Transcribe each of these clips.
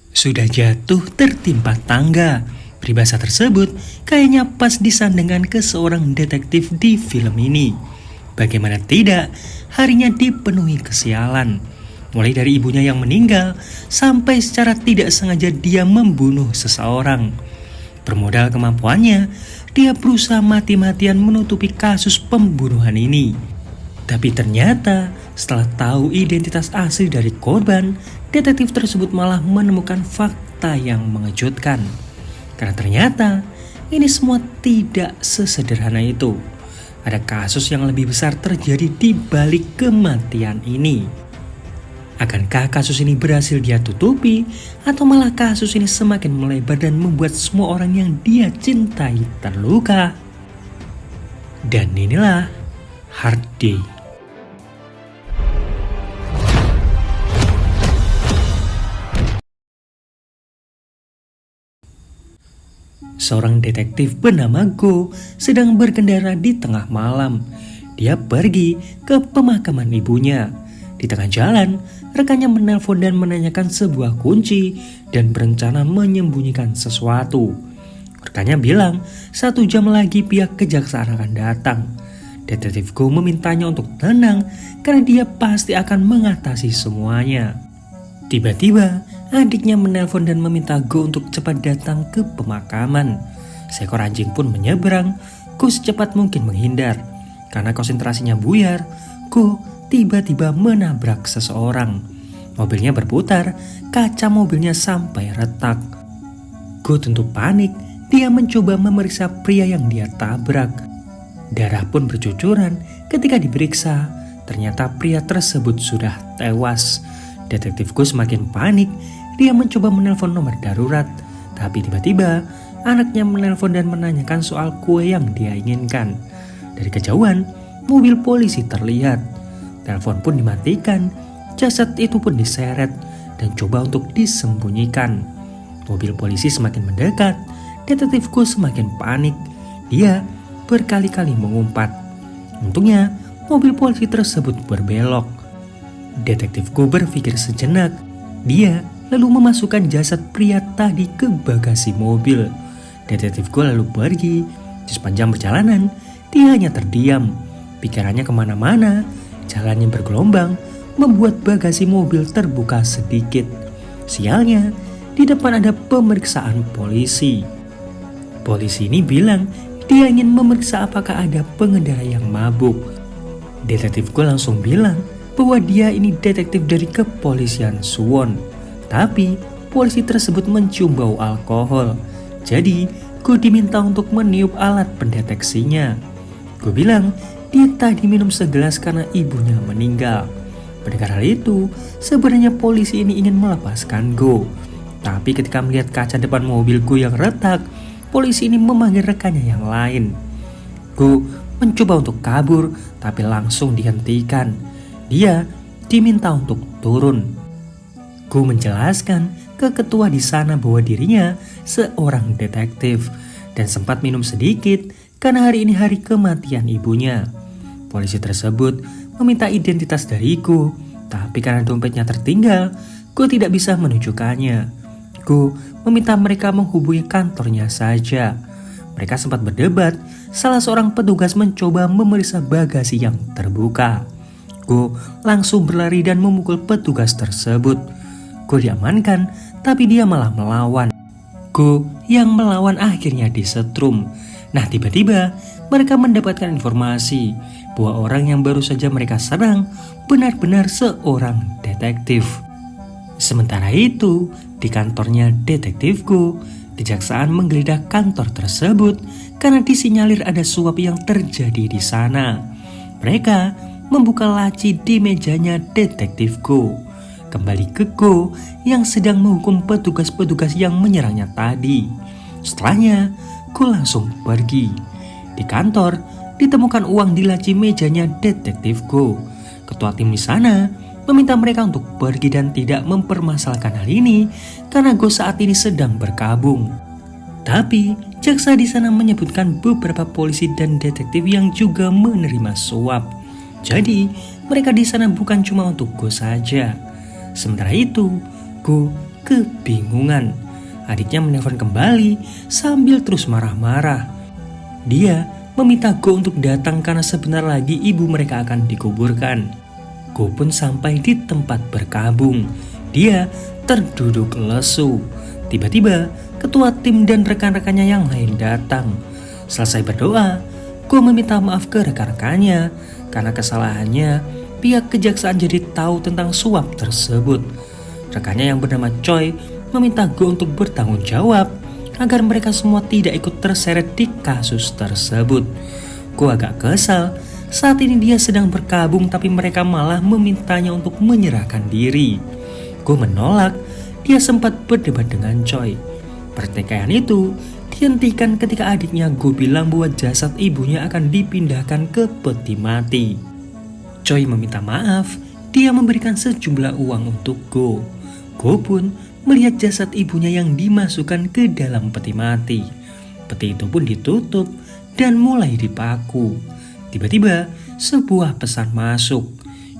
Sudah jatuh tertimpa tangga. Peribahasa tersebut kayaknya pas disandingkan ke seorang detektif di film ini. Bagaimana tidak, harinya dipenuhi kesialan. Mulai dari ibunya yang meninggal, sampai secara tidak sengaja dia membunuh seseorang. Bermodal kemampuannya, dia berusaha mati-matian menutupi kasus pembunuhan ini. Tapi ternyata setelah tahu identitas asli dari korban, detektif tersebut malah menemukan fakta yang mengejutkan. Karena ternyata ini semua tidak sesederhana itu. Ada kasus yang lebih besar terjadi di balik kematian ini. Akankah kasus ini berhasil dia tutupi, atau malah kasus ini semakin melebar dan membuat semua orang yang dia cintai terluka? Dan inilah Hard Day. Seorang detektif bernama Go sedang berkendara di tengah malam. Dia pergi ke pemakaman ibunya. Di tengah jalan, rekannya menelpon dan menanyakan sebuah kunci dan berencana menyembunyikan sesuatu. Rekannya bilang 1 jam lagi pihak kejaksaan akan datang. Detektif Go memintanya untuk tenang karena dia pasti akan mengatasi semuanya. Tiba-tiba, adiknya menelpon dan meminta Go untuk cepat datang ke pemakaman. Seekor anjing pun menyeberang. Go secepat mungkin menghindar. Karena konsentrasinya buyar, Go tiba-tiba menabrak seseorang. Mobilnya berputar, kaca mobilnya sampai retak. Go tentu panik. Dia mencoba memeriksa pria yang dia tabrak. Darah pun bercucuran. Ketika diperiksa, ternyata pria tersebut sudah tewas. Detektif Go semakin panik. Dia mencoba menelpon nomor darurat. Tapi tiba-tiba anaknya menelpon dan menanyakan soal kue yang dia inginkan. Dari kejauhan, mobil polisi terlihat. Telepon pun dimatikan. Jasad itu pun diseret dan coba untuk disembunyikan. Mobil polisi semakin mendekat. Detektif Go semakin panik. Dia berkali-kali mengumpat. Untungnya mobil polisi tersebut berbelok. Detektif Go berpikir sejenak. Dia lalu memasukkan jasad pria tadi ke bagasi mobil. Detektif Go lalu pergi. Di sepanjang perjalanan, dia hanya terdiam. Pikirannya kemana-mana. Jalannya bergelombang, membuat bagasi mobil terbuka sedikit. Sialnya, di depan ada pemeriksaan polisi. Polisi ini bilang dia ingin memeriksa apakah ada pengendara yang mabuk. Detektif Go langsung bilang bahwa dia ini detektif dari kepolisian Suwon. Tapi polisi tersebut mencium bau alkohol. Jadi Go diminta untuk meniup alat pendeteksinya. Go bilang dia tadi minum segelas karena ibunya meninggal. Mendengar hal itu, sebenarnya polisi ini ingin melepaskan Go. Tapi ketika melihat kaca depan mobil Go yang retak, polisi ini memanggil rekannya yang lain. Go mencoba untuk kabur, tapi langsung dihentikan. Dia diminta untuk turun. Go menjelaskan ke ketua di sana bahwa dirinya seorang detektif dan sempat minum sedikit karena hari ini hari kematian ibunya. Polisi tersebut meminta identitas dari Go, tapi karena dompetnya tertinggal, Go tidak bisa menunjukkannya. Go meminta mereka menghubungi kantornya saja. Mereka sempat berdebat. Salah seorang petugas mencoba memeriksa bagasi yang terbuka. Go langsung berlari dan memukul petugas tersebut. Go diamankan, tapi dia malah melawan. Go yang melawan akhirnya disetrum. Nah, tiba-tiba mereka mendapatkan informasi bahwa orang yang baru saja mereka serang benar-benar seorang detektif. Sementara itu, di kantornya Detektif Go, kejaksaan menggeledah kantor tersebut karena disinyalir ada suap yang terjadi di sana. Mereka membuka laci di mejanya Detektif Go. Kembali ke Go yang sedang menghukum petugas-petugas yang menyerangnya tadi. Setelahnya, Go langsung pergi. Di kantor, ditemukan uang di laci mejanya Detektif Go. Ketua tim di sana meminta mereka untuk pergi dan tidak mempermasalahkan hal ini karena Go saat ini sedang berkabung. Tapi, jaksa di sana menyebutkan beberapa polisi dan detektif yang juga menerima suap. Jadi, mereka di sana bukan cuma untuk Go saja. Sementara itu, Go kebingungan. Adiknya menelpon kembali sambil terus marah-marah. Dia meminta Go untuk datang karena sebentar lagi ibu mereka akan dikuburkan. Go pun sampai di tempat berkabung. Dia terduduk lesu. Tiba-tiba ketua tim dan rekan-rekannya yang lain datang. Selesai berdoa, Go meminta maaf ke rekan-rekannya karena kesalahannya pihak kejaksaan jadi tahu tentang suap tersebut. Rekannya yang bernama Choi meminta Go untuk bertanggung jawab agar mereka semua tidak ikut terseret di kasus tersebut. Go agak kesal, saat ini dia sedang berkabung tapi mereka malah memintanya untuk menyerahkan diri. Go menolak, dia sempat berdebat dengan Choi. Pertikaian itu dihentikan ketika adiknya Go bilang bahwa jasad ibunya akan dipindahkan ke peti mati. Choi meminta maaf, dia memberikan sejumlah uang untuk Go. Go pun melihat jasad ibunya yang dimasukkan ke dalam peti mati. Peti itu pun ditutup dan mulai dipaku. Tiba-tiba sebuah pesan masuk.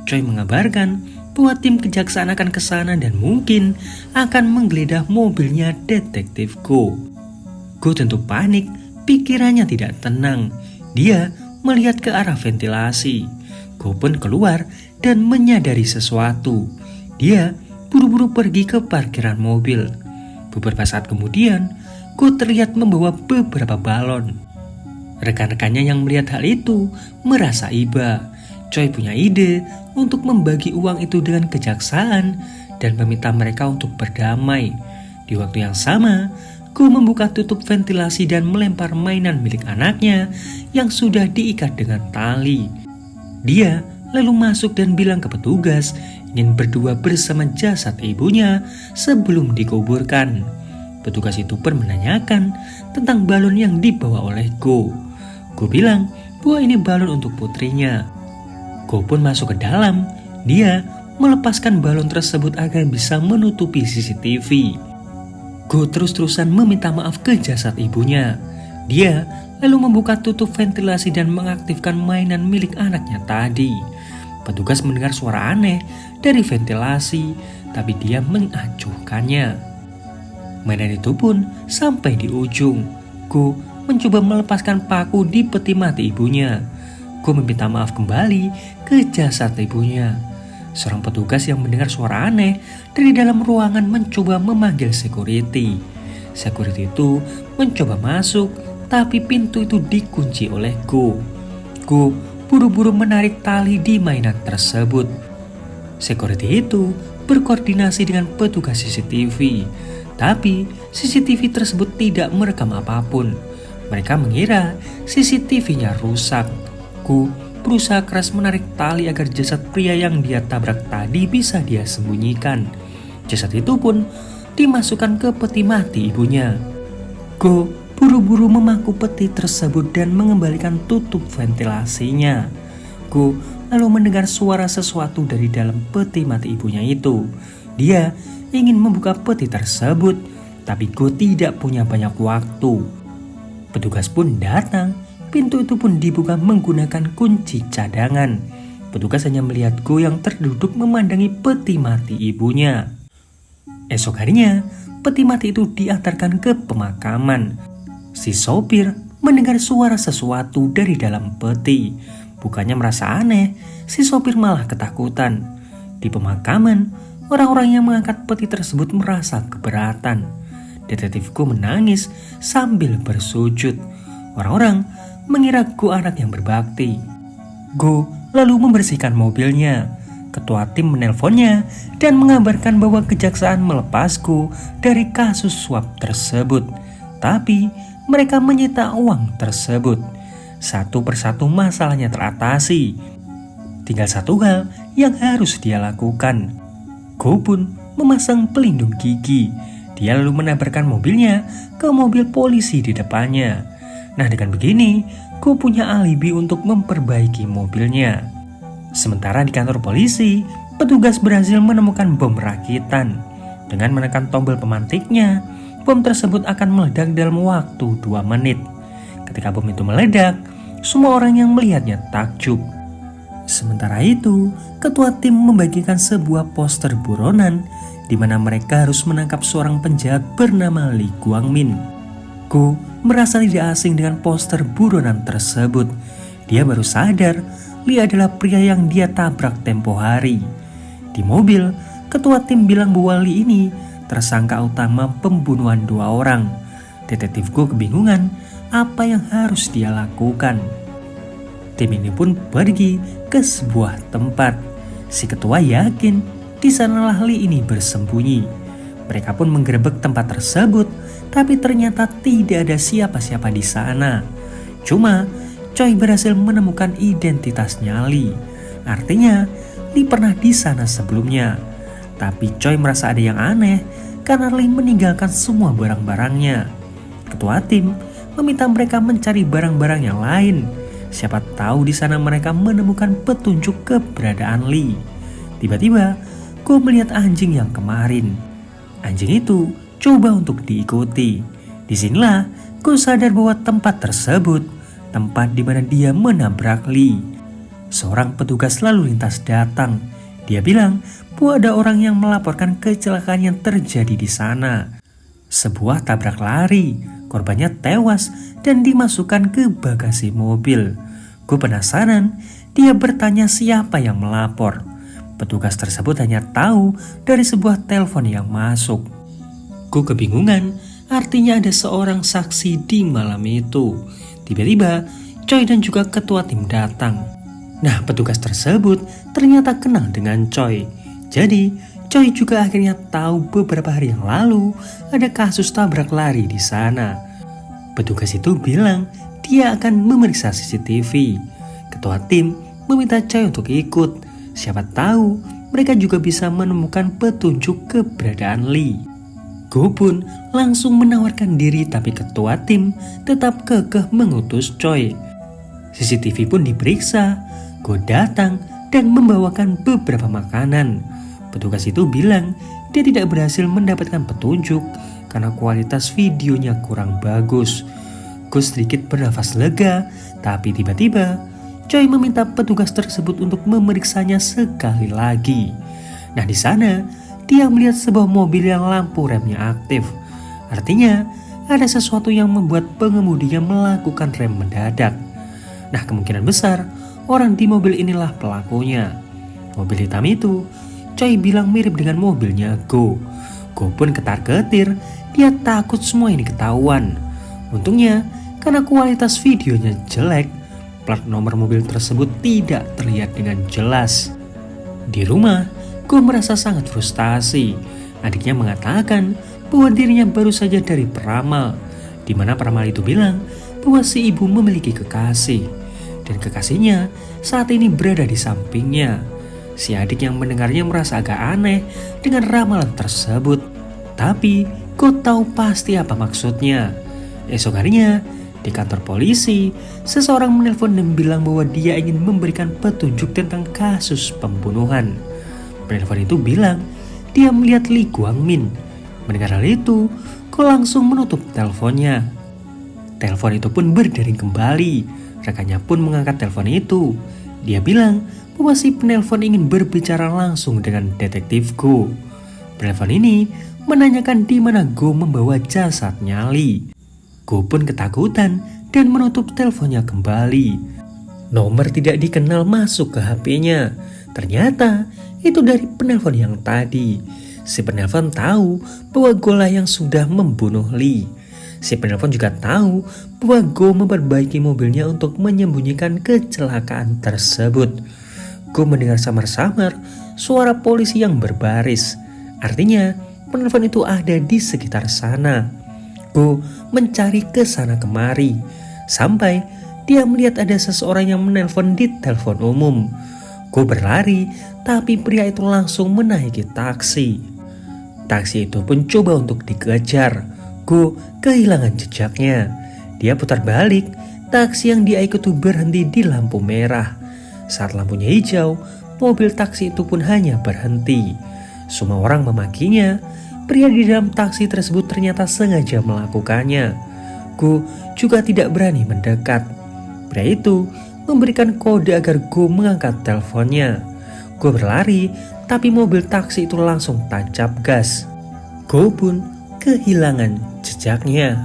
Choi mengabarkan bahwa tim kejaksaan akan ke sana dan mungkin akan menggeledah mobilnya detektif Go. Go tentu panik, pikirannya tidak tenang. Dia melihat ke arah ventilasi. Go pun keluar dan menyadari sesuatu. Dia buru-buru pergi ke parkiran mobil. Beberapa saat kemudian, Go terlihat membawa beberapa balon. Rekan-rekannya yang melihat hal itu merasa iba. Choi punya ide untuk membagi uang itu dengan kejaksaan dan meminta mereka untuk berdamai. Di waktu yang sama, Go membuka tutup ventilasi dan melempar mainan milik anaknya yang sudah diikat dengan tali. Dia lalu masuk dan bilang ke petugas ingin berdua bersama jasad ibunya sebelum dikuburkan. Petugas itu pun menanyakan tentang balon yang dibawa oleh Go. Go bilang bahwa ini balon untuk putrinya. Go pun masuk ke dalam. Dia melepaskan balon tersebut agar bisa menutupi CCTV. Go terus-terusan meminta maaf ke jasad ibunya. Dia lalu membuka tutup ventilasi dan mengaktifkan mainan milik anaknya tadi. Petugas mendengar suara aneh dari ventilasi, tapi dia mengacuhkannya. Mainan itu pun sampai di ujung. Go mencoba melepaskan paku di peti mati ibunya. Go meminta maaf kembali ke jasad ibunya. Seorang petugas yang mendengar suara aneh dari dalam ruangan mencoba memanggil security. Security itu mencoba masuk, tapi pintu itu dikunci oleh Go. Go buru-buru menarik tali di mainan tersebut. Security itu berkoordinasi dengan petugas CCTV, tapi CCTV tersebut tidak merekam apapun. Mereka mengira CCTV-nya rusak. Go berusaha keras menarik tali agar jasad pria yang dia tabrak tadi bisa dia sembunyikan. Jasad itu pun dimasukkan ke peti mati ibunya. Go buru-buru memaku peti tersebut dan mengembalikan tutup ventilasinya. Go lalu mendengar suara sesuatu dari dalam peti mati ibunya itu. Dia ingin membuka peti tersebut, tapi Go tidak punya banyak waktu. Petugas pun datang. Pintu itu pun dibuka menggunakan kunci cadangan. Petugas hanya melihat Go yang terduduk memandangi peti mati ibunya. Esok harinya, peti mati itu diantarkan ke pemakaman. Si sopir mendengar suara sesuatu dari dalam peti. Bukannya merasa aneh, si sopir malah ketakutan. Di pemakaman, orang-orang yang mengangkat peti tersebut merasa keberatan. Detektif Go menangis sambil bersujud. Orang-orang mengira Go anak yang berbakti. Go lalu membersihkan mobilnya. Ketua tim menelponnya dan mengabarkan bahwa kejaksaan melepas Go dari kasus suap tersebut. Tapi mereka menyita uang tersebut. Satu persatu masalahnya teratasi. Tinggal satu hal yang harus dia lakukan. Go pun memasang pelindung gigi. Dia lalu menabrakan mobilnya ke mobil polisi di depannya. Nah, dengan begini, Go punya alibi untuk memperbaiki mobilnya. Sementara di kantor polisi, petugas berhasil menemukan bom rakitan. Dengan menekan tombol pemantiknya, bom tersebut akan meledak dalam waktu 2 menit. Ketika bom itu meledak, semua orang yang melihatnya takjub. Sementara itu, ketua tim membagikan sebuah poster buronan di mana mereka harus menangkap seorang penjahat bernama Lee Guangmin. Go merasa tidak asing dengan poster buronan tersebut. Dia baru sadar Lee adalah pria yang dia tabrak tempo hari. Di mobil, ketua tim bilang bahwa Lee ini tersangka utama pembunuhan 2 orang. Detektif Go kebingungan apa yang harus dia lakukan. Tim ini pun pergi ke sebuah tempat. Si ketua yakin di sanalah Lee ini bersembunyi. Mereka pun menggerebek tempat tersebut, tapi ternyata tidak ada siapa-siapa di sana. Cuma Choi berhasil menemukan identitasnya Lee. Artinya Lee pernah di sana sebelumnya. Tapi Choi merasa ada yang aneh karena Lee meninggalkan semua barang-barangnya. Ketua tim meminta mereka mencari barang-barang yang lain. Siapa tahu di sana mereka menemukan petunjuk keberadaan Lee. Tiba-tiba, Go melihat anjing yang kemarin. Anjing itu coba untuk diikuti. Disinilah Go sadar bahwa tempat tersebut, tempat di mana dia menabrak Lee. Seorang petugas lalu lintas datang. Dia bilang bahwa ada orang yang melaporkan kecelakaan yang terjadi di sana. Sebuah tabrak lari, korbannya tewas dan dimasukkan ke bagasi mobil. Gue penasaran, dia bertanya siapa yang melapor. Petugas tersebut hanya tahu dari sebuah telepon yang masuk. Gue kebingungan, artinya ada seorang saksi di malam itu. Tiba-tiba, Choi dan juga ketua tim datang. Nah, petugas tersebut ternyata kenal dengan Choi. Jadi, Choi juga akhirnya tahu beberapa hari yang lalu ada kasus tabrak lari di sana. Petugas itu bilang dia akan memeriksa CCTV. Ketua tim meminta Choi untuk ikut. Siapa tahu mereka juga bisa menemukan petunjuk keberadaan Lee. Go pun langsung menawarkan diri, tapi ketua tim tetap kekeh mengutus Choi. CCTV pun diperiksa. Go datang dan membawakan beberapa makanan. Petugas itu bilang dia tidak berhasil mendapatkan petunjuk karena kualitas videonya kurang bagus. Go sedikit bernafas lega, tapi tiba-tiba Choi meminta petugas tersebut untuk memeriksanya sekali lagi. Nah, di sana dia melihat sebuah mobil yang lampu remnya aktif. Artinya ada sesuatu yang membuat pengemudinya melakukan rem mendadak. Nah, kemungkinan besar orang di mobil inilah pelakunya. Mobil hitam itu Choi bilang mirip dengan mobilnya Go. Go pun ketar-ketir, dia takut semua ini ketahuan. Untungnya karena kualitas videonya jelek, plat nomor mobil tersebut tidak terlihat dengan jelas. Di rumah, Go merasa sangat frustasi. Adiknya mengatakan bahwa dirinya baru saja dari peramal, di mana peramal itu bilang bahwa si ibu memiliki kekasih, dan kekasihnya saat ini berada di sampingnya. Si adik yang mendengarnya merasa agak aneh dengan ramalan tersebut, tapi Go tahu pasti apa maksudnya. Esok harinya, di kantor polisi, seseorang menelpon dan bilang bahwa dia ingin memberikan petunjuk tentang kasus pembunuhan. Penelpon itu bilang dia melihat Lee Guangmin. Mendengar hal itu, Go langsung menutup teleponnya. Telepon itu pun berdering kembali. Rekannya pun mengangkat telepon itu. Dia bilang bahwa si penelpon ingin berbicara langsung dengan detektif Go. Penelpon ini menanyakan di mana Go membawa jasadnya Lee. Go pun ketakutan dan menutup teleponnya kembali. Nomor tidak dikenal masuk ke HP-nya. Ternyata itu dari penelpon yang tadi. Si penelpon tahu bahwa Go lah yang sudah membunuh Lee. Si penelpon juga tahu bahwa Go memperbaiki mobilnya untuk menyembunyikan kecelakaan tersebut. Go mendengar samar-samar suara polisi yang berbaris. Artinya penelpon itu ada di sekitar sana. Go mencari ke sana kemari sampai dia melihat ada seseorang yang menelpon di telepon umum. Go berlari, tapi pria itu langsung menaiki taksi. Taksi itu pun coba untuk dikejar. Go kehilangan jejaknya. Dia putar balik. Taksi yang dia ikuti berhenti di lampu merah. Saat lampunya hijau, mobil taksi itu pun hanya berhenti. Semua orang memakinya. Pria di dalam taksi tersebut ternyata sengaja melakukannya. Go juga tidak berani mendekat. Pria itu memberikan kode agar Go mengangkat teleponnya. Go berlari, tapi mobil taksi itu langsung tancap gas. Go pun kehilangan jejaknya.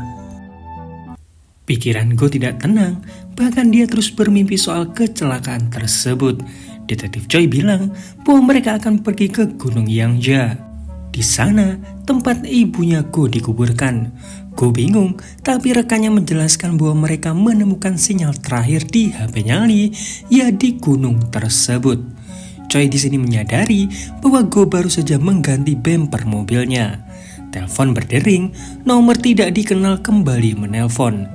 Pikiran Go tidak tenang, bahkan dia terus bermimpi soal kecelakaan tersebut. Detektif Choi bilang bahwa mereka akan pergi ke Gunung Yangja. Di sana tempat ibunya Go dikuburkan. Go bingung, tapi rekannya menjelaskan bahwa mereka menemukan sinyal terakhir di HP-nya Lee, ya di gunung tersebut. Choi di sini menyadari bahwa Go baru saja mengganti bemper mobilnya. Telepon berdering, nomor tidak dikenal kembali menelpon.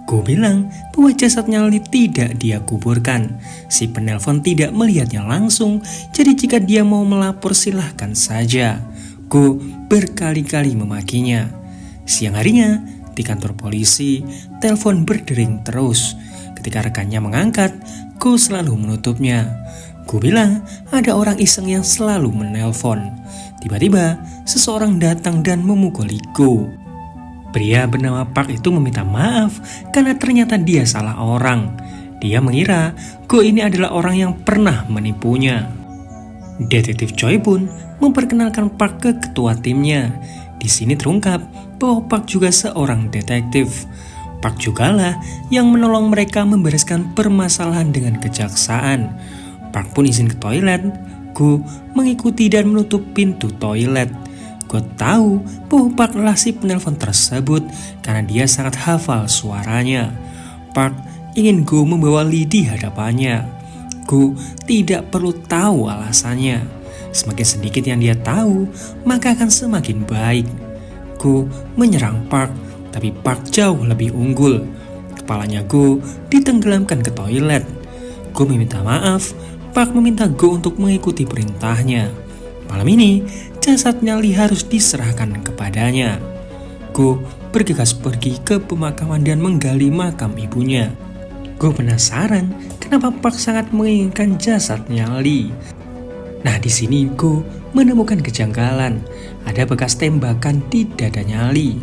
Go bilang bahwa jasadnya Lee tidak dia kuburkan. Si penelpon tidak melihatnya langsung, jadi jika dia mau melapor silahkan saja. Go berkali-kali memakinya. Siang harinya, di kantor polisi, telepon berdering terus. Ketika rekannya mengangkat, Go selalu menutupnya. Go bilang ada orang iseng yang selalu menelpon. Tiba-tiba, seseorang datang dan memukuli Go. Pria bernama Park itu meminta maaf karena ternyata dia salah orang. Dia mengira Go ini adalah orang yang pernah menipunya. Detektif Choi pun memperkenalkan Park ke ketua timnya. Di sini terungkap bahwa Park juga seorang detektif. Park jugalah yang menolong mereka membereskan permasalahan dengan kejaksaan. Park pun izin ke toilet. Go mengikuti dan menutup pintu toilet. Go tahu bahwa Park adalah si penelpon tersebut karena dia sangat hafal suaranya. Park ingin Go membawa Lee di hadapannya. Go tidak perlu tahu alasannya. Semakin sedikit yang dia tahu, maka akan semakin baik. Go menyerang Park, tapi Park jauh lebih unggul. Kepalanya Go ditenggelamkan ke toilet. Go meminta maaf, Park meminta Go untuk mengikuti perintahnya. Malam ini, jasadnya Lee harus diserahkan kepadanya. Go bergegas pergi ke pemakaman dan menggali makam ibunya. Go penasaran kenapa Park sangat menginginkan jasadnya Lee. Nah, di sini Go menemukan kejanggalan. Ada bekas tembakan di dadanya Lee.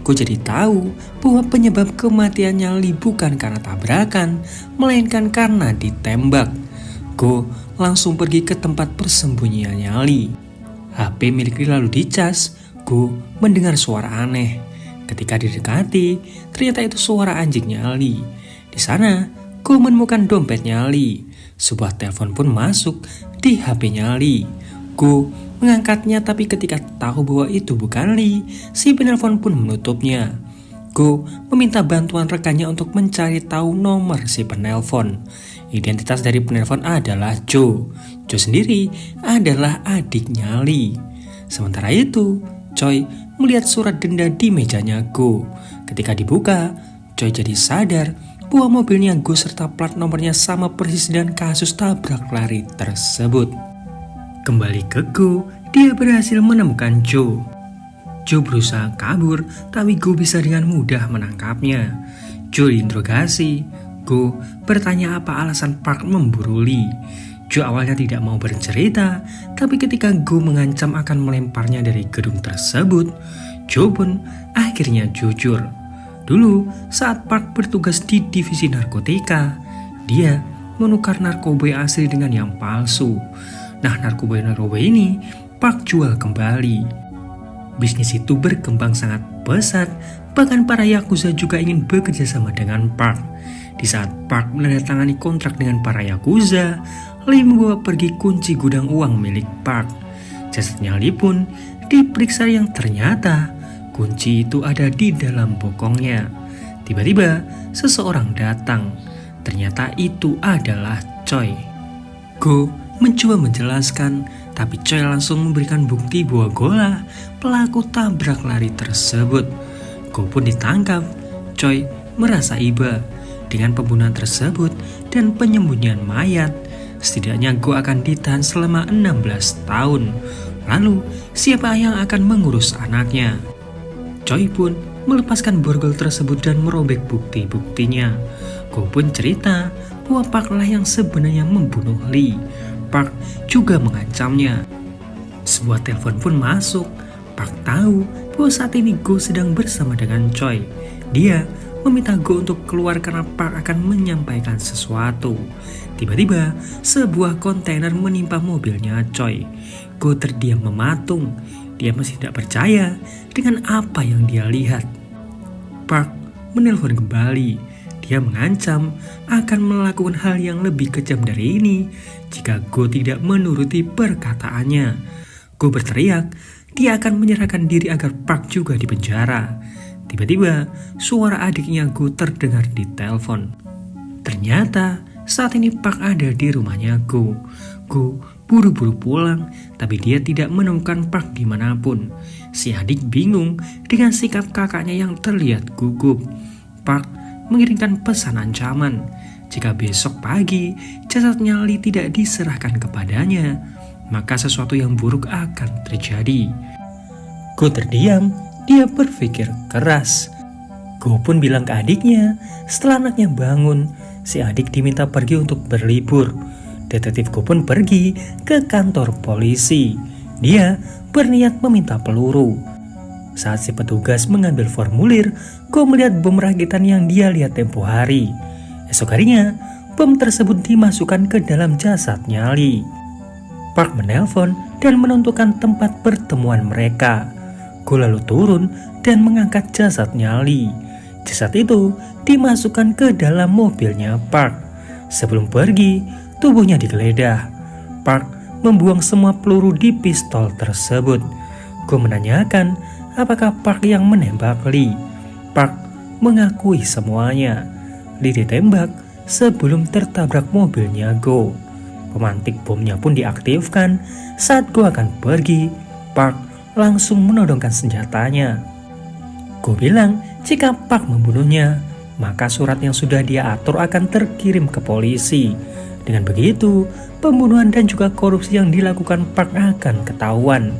Go jadi tahu bahwa penyebab kematiannya Lee bukan karena tabrakan, melainkan karena ditembak. Go langsung pergi ke tempat persembunyiannya Lee. HP milik Lee lalu dicas. Go mendengar suara aneh. Ketika didekati, ternyata itu suara anjingnya Lee. Di sana, Go menemukan dompetnya Lee. Sebuah telepon pun masuk di HP-nya Lee. Go mengangkatnya, tapi ketika tahu bahwa itu bukan Lee, si penelpon pun menutupnya. Go meminta bantuan rekannya untuk mencari tahu nomor si penelpon. Identitas dari penelpon adalah Joe. Joe sendiri adalah adiknya Lee. Sementara itu, Choi melihat surat denda di mejanya Go. Ketika dibuka, Choi jadi sadar bahwa mobilnya Go serta plat nomornya sama persis dengan kasus tabrak lari tersebut. Kembali ke Go, dia berhasil menemukan Joe. Joe berusaha kabur, tapi Go bisa dengan mudah menangkapnya. Joe diinterogasi. Go bertanya apa alasan Park memburu Lee. Joe awalnya tidak mau bercerita, tapi ketika Go mengancam akan melemparnya dari gedung tersebut, Joe pun akhirnya jujur. Dulu saat Park bertugas di divisi narkotika, dia menukar narkoba asli dengan yang palsu. Nah, narkoba ini Park jual kembali. Bisnis itu berkembang sangat pesat, bahkan para Yakuza juga ingin bekerja sama dengan Park. Di saat Park menandatangani kontrak dengan para Yakuza, Lee membawa pergi kunci gudang uang milik Park. Jasadnya Lee pun diperiksa yang ternyata kunci itu ada di dalam bokongnya. Tiba-tiba seseorang datang. Ternyata itu adalah Choi. Go mencoba menjelaskan, tapi Choi langsung memberikan bukti bahwa Golah pelaku tabrak lari tersebut. Go pun ditangkap. Choi merasa iba dengan pembunuhan tersebut dan penyembunyian mayat. Setidaknya Go akan ditahan selama 16 tahun. Lalu siapa yang akan mengurus anaknya? Choi pun melepaskan borgol tersebut dan merobek bukti-buktinya. Go pun cerita bahwa Park lah yang sebenarnya membunuh Lee. Park juga mengancamnya. Sebuah telepon pun masuk. Park tahu bahwa saat ini Go sedang bersama dengan Choi. Dia meminta Go untuk keluar karena Park akan menyampaikan sesuatu. Tiba-tiba, sebuah kontainer menimpa mobilnya Choi. Go terdiam mematung. Dia masih tidak percaya dengan apa yang dia lihat. Park menelpon kembali. Dia mengancam akan melakukan hal yang lebih kejam dari ini jika Go tidak menuruti perkataannya. Go berteriak, dia akan menyerahkan diri agar Park juga dipenjara. Tiba-tiba, suara adiknya Go terdengar di telepon. Ternyata, saat ini Park ada di rumahnya Go. Go buru-buru pulang, tapi dia tidak menemukan Park dimanapun. Si adik bingung dengan sikap kakaknya yang terlihat gugup. Park mengirimkan pesan ancaman. Jika besok pagi jasadnya Lee tidak diserahkan kepadanya, maka sesuatu yang buruk akan terjadi. Go terdiam, dia berpikir keras. Go pun bilang ke adiknya, setelah anaknya bangun, si adik diminta pergi untuk berlibur. Detektif Go pun pergi ke kantor polisi. Dia berniat meminta peluru. Saat si petugas mengambil formulir, Go melihat bom rakitan yang dia lihat tempo hari. Esok harinya, bom tersebut dimasukkan ke dalam jasadnya Lee. Park menelpon dan menentukan tempat pertemuan mereka. Go lalu turun dan mengangkat jasadnya Lee. Jasad itu dimasukkan ke dalam mobilnya Park. Sebelum pergi, tubuhnya digeledah. Park membuang semua peluru di pistol tersebut. Go menanyakan apakah Park yang menembak Lee. Park mengakui semuanya. Lee ditembak sebelum tertabrak mobilnya Go. Pemantik bomnya pun diaktifkan. Saat Go akan pergi, Park langsung menodongkan senjatanya. Go bilang jika Park membunuhnya, maka surat yang sudah dia atur akan terkirim ke polisi. Dengan begitu, pembunuhan dan juga korupsi yang dilakukan Park akan ketahuan.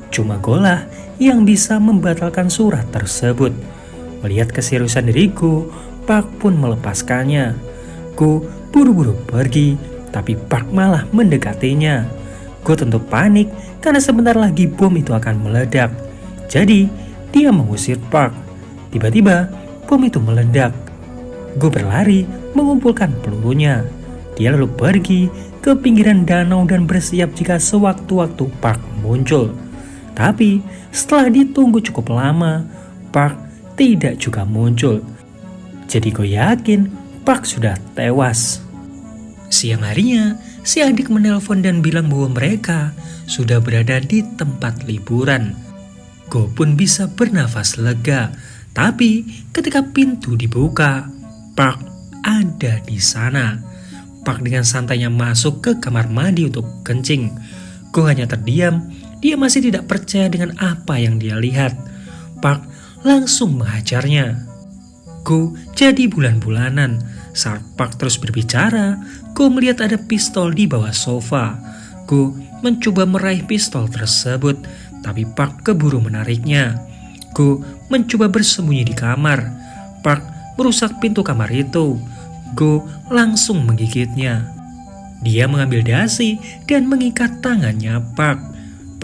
Cuma Go lah yang bisa membatalkan surat tersebut. Melihat keseriusan diri Go, Park pun melepaskannya. Go buru-buru pergi, tapi Park malah mendekatinya. Go tentu panik karena sebentar lagi bom itu akan meledak. Jadi, dia mengusir Park. Tiba-tiba, bom itu meledak. Go berlari mengumpulkan pelurunya. Dia lalu pergi ke pinggiran danau dan bersiap jika sewaktu-waktu Park muncul. Tapi, setelah ditunggu cukup lama, Park tidak juga muncul. Jadi Go yakin Park sudah tewas. Siang harinya, si adik menelpon dan bilang bahwa mereka sudah berada di tempat liburan. Go pun bisa bernafas lega. Tapi ketika pintu dibuka, Park ada di sana. Park dengan santainya masuk ke kamar mandi untuk kencing. Go hanya terdiam. Dia masih tidak percaya dengan apa yang dia lihat. Park langsung menghajarnya. Go jadi bulan-bulanan. Saat Park terus berbicara, Go melihat ada pistol di bawah sofa. Go mencoba meraih pistol tersebut, tapi Park keburu menariknya. Go mencoba bersembunyi di kamar. Park merusak pintu kamar itu. Go langsung menggigitnya. Dia mengambil dasi dan mengikat tangannya Park.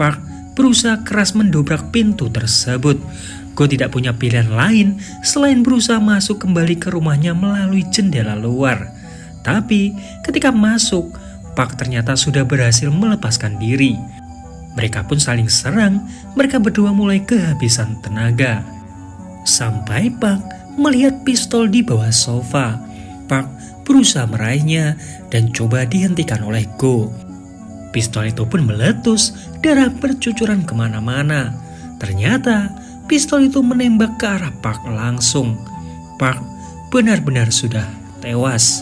Park berusaha keras mendobrak pintu tersebut. Go tidak punya pilihan lain selain berusaha masuk kembali ke rumahnya melalui jendela luar. Tapi ketika masuk, Park ternyata sudah berhasil melepaskan diri. Mereka pun saling serang. Mereka berdua mulai kehabisan tenaga. Sampai Park melihat pistol di bawah sofa. Park berusaha meraihnya dan coba dihentikan oleh Go. Pistol itu pun meletus, darah bercucuran kemana-mana. Ternyata pistol itu menembak ke arah Park langsung. Park benar-benar sudah tewas.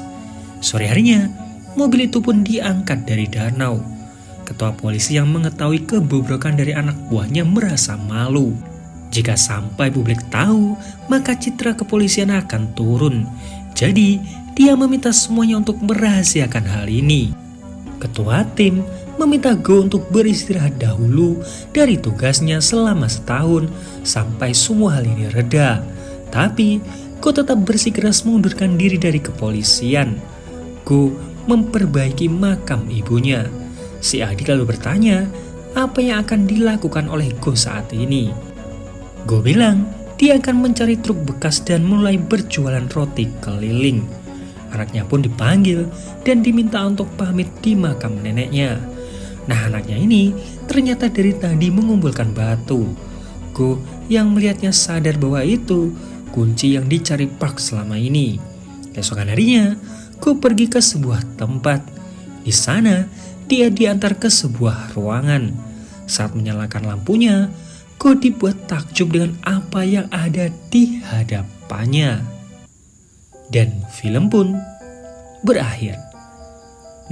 Sore harinya, mobil itu pun diangkat dari danau. Ketua polisi yang mengetahui kebobrokan dari anak buahnya merasa malu. Jika sampai publik tahu, maka citra kepolisian akan turun. Jadi, dia meminta semuanya untuk merahasiakan hal ini. Ketua tim meminta Go untuk beristirahat dahulu dari tugasnya selama setahun sampai semua hal ini reda. Tapi Go tetap bersikeras mengundurkan diri dari kepolisian. Go memperbaiki makam ibunya. Si adik lalu bertanya apa yang akan dilakukan oleh Go saat ini. Go bilang dia akan mencari truk bekas dan mulai berjualan roti keliling. Anaknya pun dipanggil dan diminta untuk pamit di makam neneknya. Nah, anaknya ini ternyata dari tadi mengumpulkan batu. Go yang melihatnya sadar bahwa itu kunci yang dicari Park selama ini. Keesokan harinya, Go pergi ke sebuah tempat. Di sana, dia diantar ke sebuah ruangan. Saat menyalakan lampunya, Go dibuat takjub dengan apa yang ada di hadapannya. Dan film pun berakhir.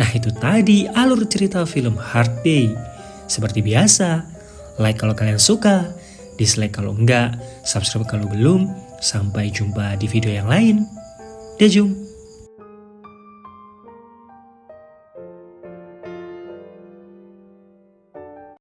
Nah, itu tadi alur cerita film Hard Day. Seperti biasa, like kalau kalian suka, dislike kalau enggak, subscribe kalau belum. Sampai jumpa di video yang lain. Daejung.